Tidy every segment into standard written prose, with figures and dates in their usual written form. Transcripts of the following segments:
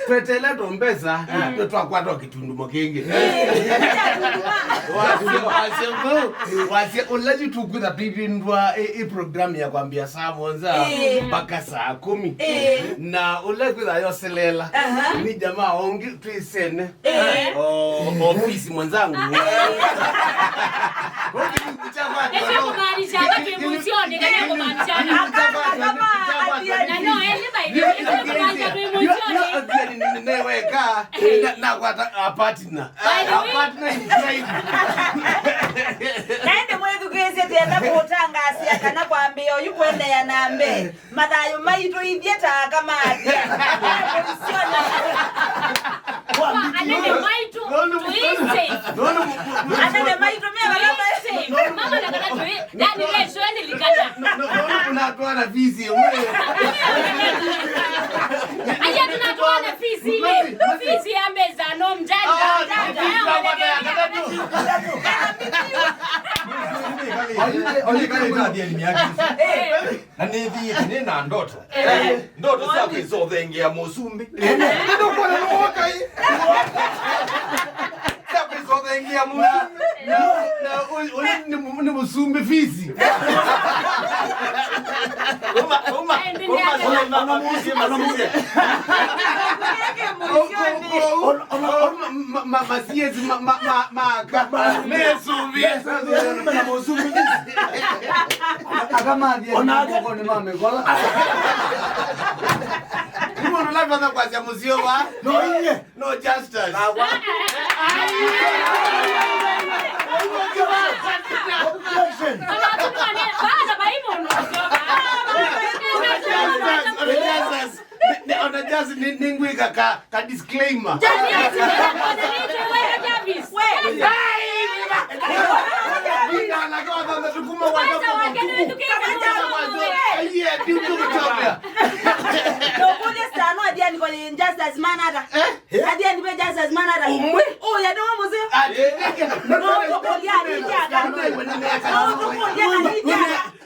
Petela tombeza twakwata kitundu mokenge wasi ulaji tukuza pipindwa program ya kwambia saa monza mpaka saa 10 na ulakuza yoselela ni jamaa ongi tuisene ofisi mwenzangu Neweka na kwata partner naende mwedu kese tenda kutanga asiaka na kwambia yukwenda ya nambe mathayo maitu ithieta kama atia anene maitu tuise anene maitu mimi wala mama na kana tuwe ndani kesho ende likata unatoa na visi wewe aje tunatoa na visi ile visi ya meza no mjanja na ndoto zako hizo zengia musumbi ndio kwa naoka hii sababu hizo zengia musumbi na ni musumbi fizi masiezi no justice just ningwika ka disclaimer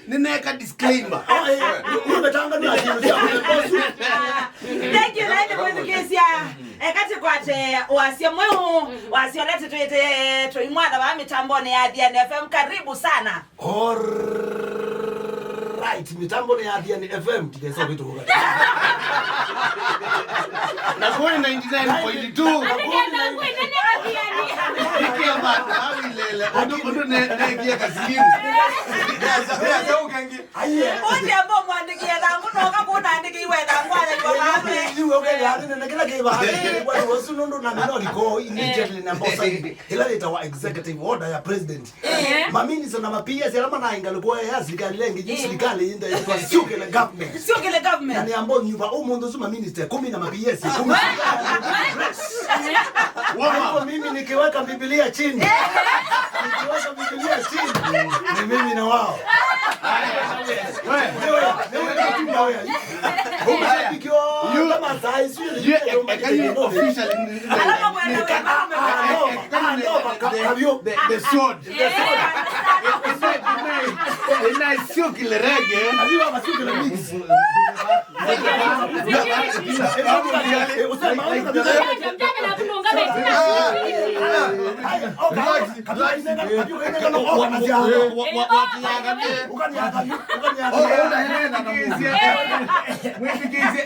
nineka disclaimer thank you naende kwetu kesi ya kati kwate wasia mweo wasia lete tuite tuimwana wa mitambone ya Athiani FM karibu sana right mitambone ya Athiani FM tikesa vitu huko na kwa 99.2 ikiamba awilele ondo negia kasilimu ya ukangi onde ambo mwandikia dangu noka kuna andiki weda ngwale kwa mame iwe ukele hadi na kila kiba kwa wasu nondo na mino liko immediately na bossa ila leta wa executive order ya president mamini sana mapia selama na ingalikuwa ya serikali lengi jinsi serikali inda kwa siukele government yani ambo nyuba umuntu zuma minister 10 na mapia 10 wao mimi nikiweka Biblia chini ni mimi na wao the sword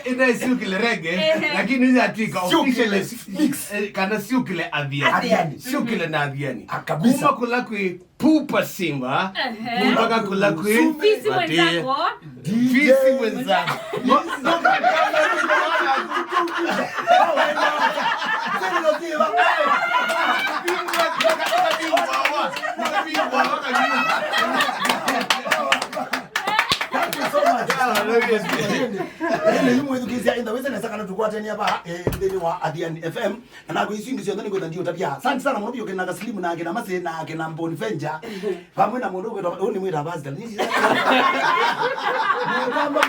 inaisiokile rege lakini hizi atika officially mix kana siukile Athiani siukile na Athiani kuma kula kui pupa simba mpaka kula kui fisi mwenzako elimu education inaweza nasaka kana tukwate ni hapa ndeni wa Athiani FM na kuisingi sio ndani kwa ndio tabia. Asante sana mwanobio kina Kaslimu na kina Mase na kina Mboni Venja. Pamwe na mwandogo wetu ni mwita basi. Mwamba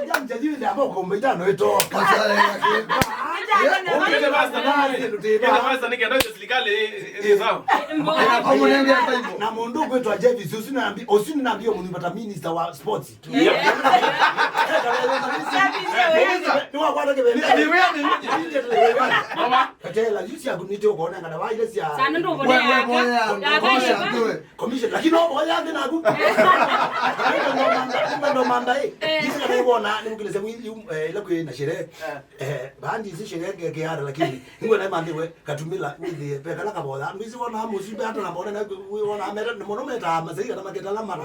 mjanja hivi ndio ambao kombe tano ito. Na mwandogo wetu ajevi usini naambia mnipata minister wa sports. Katela yusi akunite ukoona ngana wa ile sia sana ndo bone commission lakini obo yangu na ku ndo manda jinsi kanaiona nimkileze ile kwa na sherehe bandi hizi sherehe ke yara lakini ngo na mandiwe katumila with peka la kaboda mbizi wana hamu simbe hata na mbona na wana amera na mono meta mazai na maketa la mara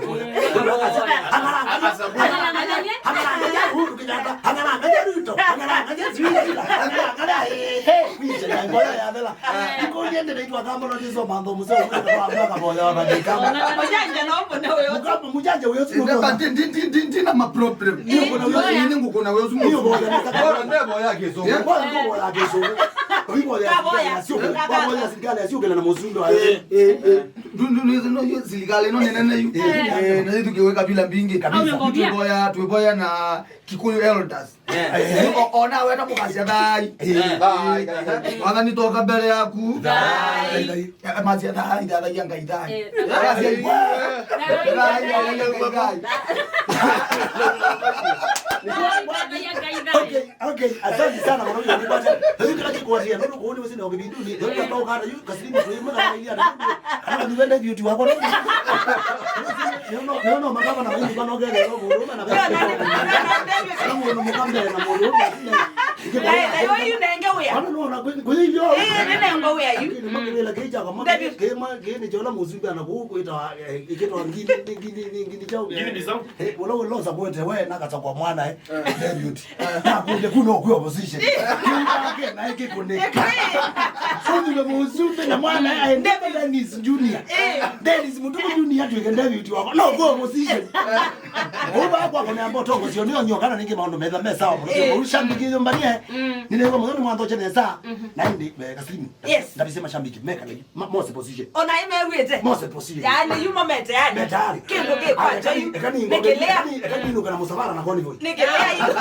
mujanja wewe ndina ma problem hiyo kuna wewe nini ngukona wewe hiyo bora ndebo yake so bora ndebo yake so hiyo ya sio bora sikale sio kile na muzundo no hiyo silikale no nene yu na hiyo tukiweka bila mbingi kabisa tuboya na Kikuyu elders ona wewe mukazia dai wana nitoka mbele yaku dai mazia dai dai yanga idai okay asante sana mwanangu nipata hiyo kila kitu kwa ndio kuoni wewe ndio biduni ndio kwa kana yu Kaslimu tulimu na ile kana niwenda beauty wako no makaba na mimi kana ngere no muruma na kama no mkambe na muruma leo hiyo nenge uya ana no na kwa hivyo nene ngo uya yu mimi keja kama kema jona muzimbe na kuita ikitwa ngini chao wala uloza kwete wewe nakata kwa mwana debut na kunde kuno kwa opposition yake na yake kuneka so ndio muzumbe na mwana aende Dennis Junior Dennis Mutuku Junior tuike debut wako no kwa opposition oba kwa kone ambo tongo sio nyo nyokana ninge maondo meza mesa mro ushambiki mbanie nilego mwana mwanzo cheneza na ndi Kaslimu ndabisema shambiki meka mose position ona imewete mose position yani you moment yani metari kindo ke kwa ekani nekelea ekani nuka na musafara na koni boy nekelea hiyo